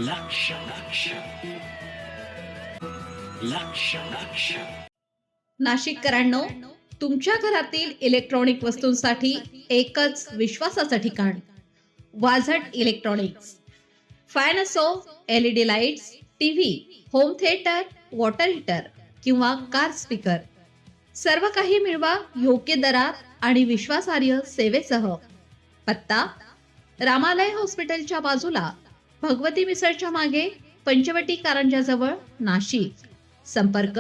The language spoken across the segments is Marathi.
लक्ष लक्ष लक्ष लक्ष नाशिककरांनो, तुमच्या घरातील इलेक्ट्रॉनिक वस्तूंसाठी एकच विश्वासाचं ठिकाण वाझट इलेक्ट्रॉनिक्स. फॅन असो, LED lights, TV, home theatre, water heater किंवा कार स्पीकर, सर्व काही मिळवा योग्य दरात आणि विश्वासार्ह सेवेसह. पत्ता: रामालय हॉस्पिटलच्या बाजूला, भगवती मिसळच्या मागे, पंचवटी कारंजाजवळ, नाशिक. संपर्क: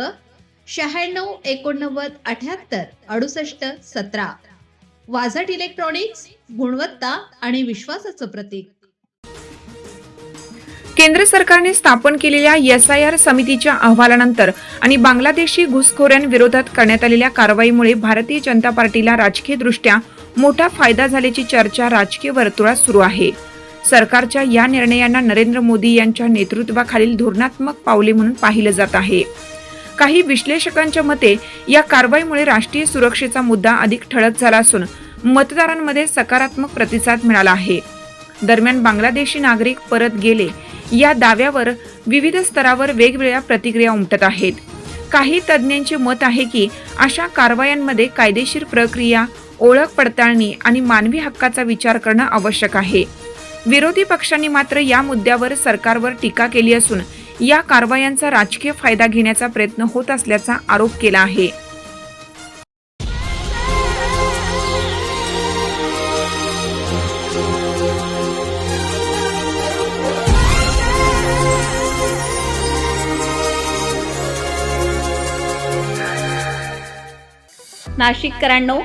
96 89 78 68 17. वाझट इलेक्ट्रॉनिक्स, गुणवत्ता आणि विश्वासाचं प्रतीक. केंद्र सरकारने स्थापन केलेल्या SIR समितीच्या अहवालानंतर आणि बांगलादेशी घुसखोरांविरोधात करण्यात आलेल्या कारवाईमुळे भारतीय जनता पार्टीला राजकीयदृष्ट्या मोठा फायदा झाल्याची चर्चा राजकीय वर्तुळात सुरू आहे. सरकारच्या या निर्णयांना नरेंद्र मोदी यांच्या नेतृत्वाखालील धोरणात्मक पावले म्हणून पाहिलं जात आहे. काही विश्लेषकांच्या मते या कारवाईमुळे राष्ट्रीय सुरक्षेचा मुद्दा अधिक ठळक झाला असून मतदारांमध्ये सकारात्मक प्रतिसाद मिळाला आहे. दरम्यान बांगलादेशी नागरिक परत गेले या दाव्यावर विविध स्तरावर वेगवेगळ्या प्रतिक्रिया उमटत आहेत. काही तज्ज्ञांचे मत आहे की अशा कारवायांमध्ये कायदेशीर प्रक्रिया, ओळख पडताळणी आणि मानवी हक्काचा विचार करणं आवश्यक आहे. विरोधी पक्षांनी मात्र या मुद्द्यावर सरकारवर टीका केली असून या कारवायांचा राजकीय फायदा घेण्याचा प्रयत्न होत असल्याचा आरोप केला आहे. नाशिककरांनो,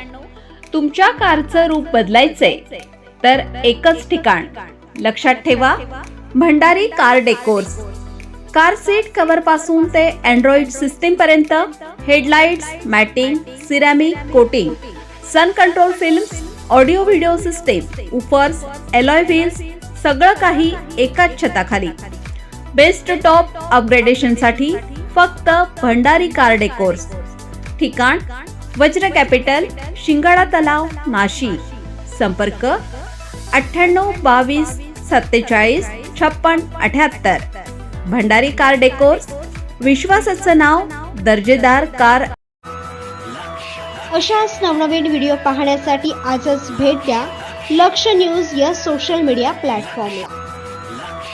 तुमच्या कारचं रूप बदलायचंय तर एकच ठिकाण. लक्षात ठेवा, Bhandari car decors. Car seat cover पासून ते अँड्रॉइड सिस्टीम पर्यंत, headlights, matting, ceramic coating, sun control films, audio video system, woofers, alloy wheels, सगळं काही एकाच छताखाली. बेस्ट टॉप अपग्रेडेशन साठी फक्त भंडारी कार डेकोर्स. ठिकाण: वज्र कॅपिटल, शिंगाडा तलाव, नाशिक. संपर्क: 98 22 47 56 78. भंडारी कार डेकोर्स, विश्वासाचं नाव, दर्जेदार कार. अशाच नवनवीन व्हिडिओ पाहण्यासाठी आजच भेट द्या लक्ष न्यूज या सोशल मीडिया प्लॅटफॉर्मला.